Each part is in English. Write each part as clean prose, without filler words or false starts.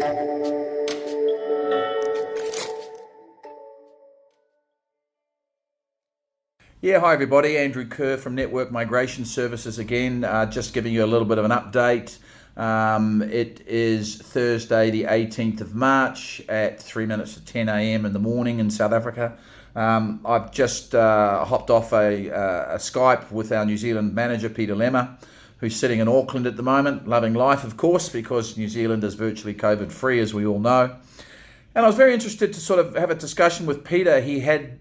Yeah, hi everybody. Andrew Kerr from Network Migration Services again, just giving you a little bit of an update. It is Thursday the 18th of March at 3 minutes to 10 a.m. in the morning in South Africa. I've just hopped off a Skype with our New Zealand manager, Peter Lemmer, who's sitting in Auckland at the moment, loving life, of course, because New Zealand is virtually COVID-free, as we all know. And I was very interested to sort of have a discussion with Peter. He had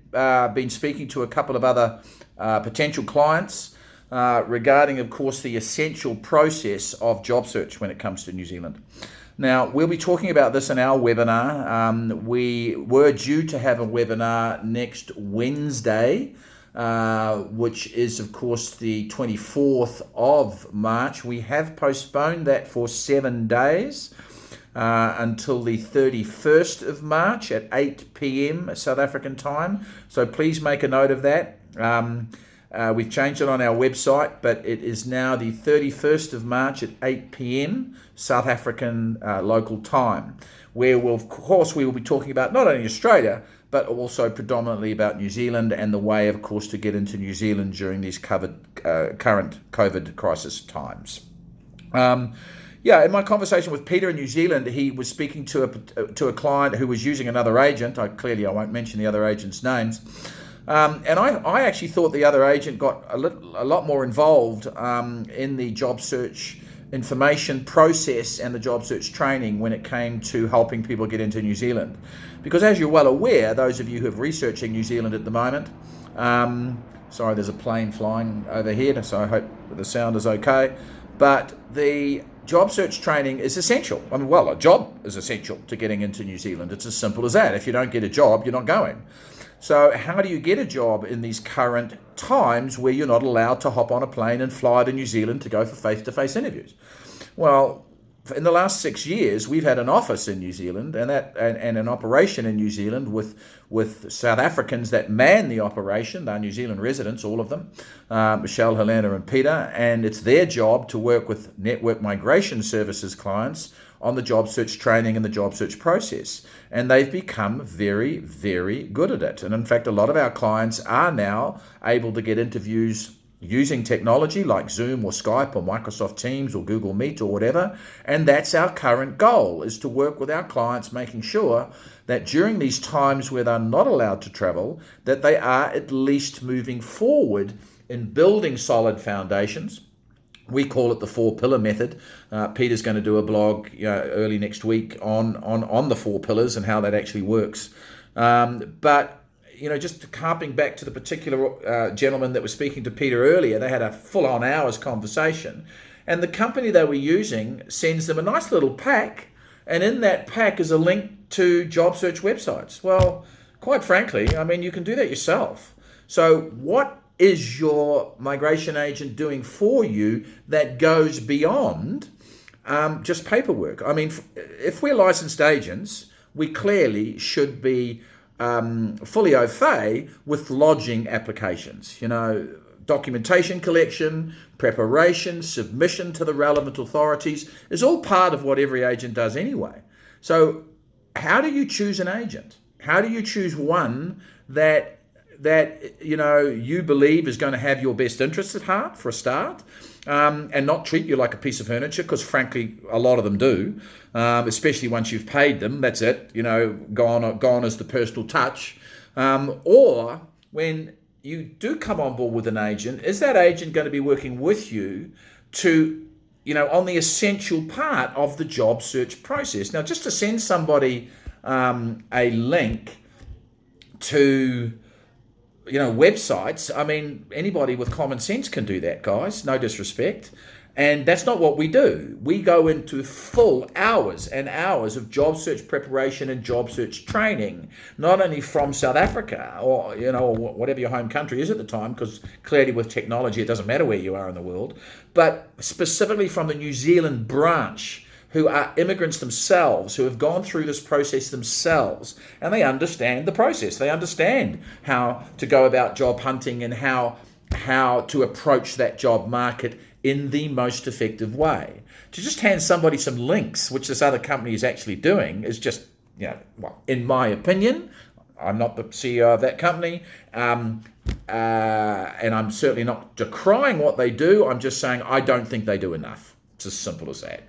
been speaking to a couple of other potential clients regarding, of course, the essential process of job search when it comes to New Zealand. Now, we'll be talking about this in our webinar. We were due to have a webinar next Wednesday, which is, of course, the 24th of March. We have postponed that for 7 days. Until the 31st of March at 8 p.m. South African time. So please make a note of that. We've changed it on our website, but it is now the 31st of March at 8 p.m. South African local time, where we will be talking about not only Australia, but also predominantly about New Zealand and the way, of course, to get into New Zealand during these current COVID crisis times. Yeah, in my conversation with Peter in New Zealand, he was speaking to a client who was using another agent. I won't mention the other agent's names. And I actually thought the other agent got a lot more involved in the job search information process and the job search training when it came to helping people get into New Zealand. Because as you're well aware, those of you who are researching New Zealand at the moment, sorry, there's a plane flying overhead, so I hope the sound is okay. But the job search training is essential. I mean, well, a job is essential to getting into New Zealand. It's as simple as that. If you don't get a job, you're not going. So how do you get a job in these current times where you're not allowed to hop on a plane and fly to New Zealand to go for face-to-face interviews? Well, in the last 6 years, we've had an office in New Zealand and an operation in New Zealand with South Africans that man the operation. They're New Zealand residents, all of them, Michelle, Helena, and Peter, and it's their job to work with Network Migration Services clients on the job search training and the job search process. And they've become very, very good at it. And in fact, a lot of our clients are now able to get interviews using technology like Zoom or Skype or Microsoft Teams or Google Meet or whatever. And that's our current goal, is to work with our clients, making sure that during these times where they're not allowed to travel, that they are at least moving forward in building solid foundations. We call it the 4-pillar method. Peter's going to do a blog early next week on the 4 pillars and how that actually works. But just harping back to the particular gentleman that was speaking to Peter earlier, they had a full-on hours conversation, and the company they were using sends them a nice little pack, and in that pack is a link to job search websites. Well, quite frankly, I mean, you can do that yourself. So what is your migration agent doing for you that goes beyond just paperwork? I mean, if we're licensed agents, we clearly should be fully au fait with lodging applications, documentation collection, preparation, submission to the relevant authorities is all part of what every agent does anyway. So how do you choose an agent? How do you choose one that you believe is going to have your best interests at heart for a start, and not treat you like a piece of furniture? Because frankly, a lot of them do, especially once you've paid them. That's it, gone is the personal touch. Or when you do come on board with an agent, is that agent going to be working with you to, on the essential part of the job search process? Now, just to send somebody a link to websites, I mean, anybody with common sense can do that, guys, no disrespect. And that's not what we do. We go into full hours and hours of job search preparation and job search training, not only from South Africa or, whatever your home country is at the time, because clearly with technology, it doesn't matter where you are in the world, but specifically from the New Zealand branch, who are immigrants themselves, who have gone through this process themselves, and they understand the process. They understand how to go about job hunting and how to approach that job market in the most effective way. To just hand somebody some links, which this other company is actually doing, is just, well, in my opinion, I'm not the CEO of that company, and I'm certainly not decrying what they do. I'm just saying I don't think they do enough. It's as simple as that.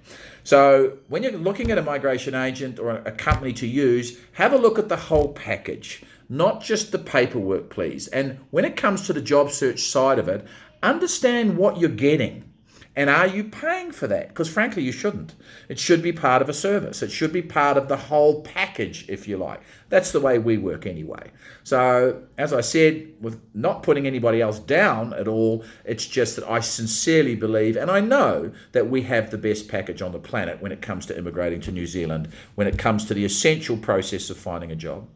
So when you're looking at a migration agent or a company to use, have a look at the whole package, not just the paperwork, please. And when it comes to the job search side of it, understand what you're getting. And are you paying for that? Because frankly, you shouldn't. It should be part of a service. It should be part of the whole package, if you like. That's the way we work anyway. So, as I said, with not putting anybody else down at all, it's just that I sincerely believe, and I know that we have the best package on the planet when it comes to immigrating to New Zealand, when it comes to the essential process of finding a job.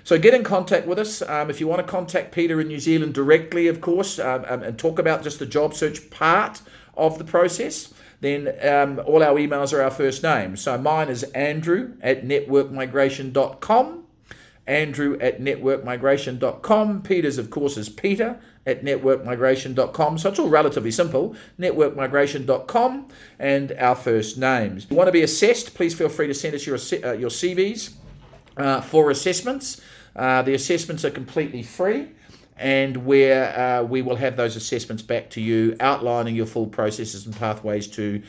So get in contact with us. If you want to contact Peter in New Zealand directly, of course, and talk about just the job search part of the process, then all our emails are our first name. So mine is andrew@networkmigration.com, andrew@networkmigration.com. Peter's, of course, is peter@networkmigration.com. So it's all relatively simple, networkmigration.com, and our first names. If you want to be assessed, please feel free to send us your CVs for assessments. The assessments are completely free, and where we will have those assessments back to you, outlining your full processes and pathways to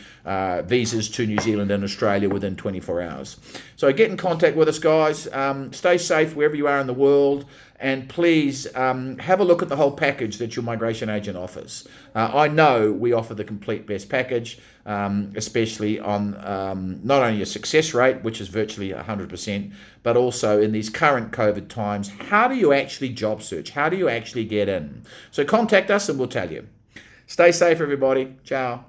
visas to New Zealand and Australia within 24 hours. So get in contact with us, guys. Stay safe wherever you are in the world, and please have a look at the whole package that your migration agent offers. I know we offer the complete best package, especially on not only a success rate, which is virtually 100%, but also in these current COVID times, how do you actually job search? How do you actually get in? So contact us and we'll tell you. Stay safe, everybody. Ciao.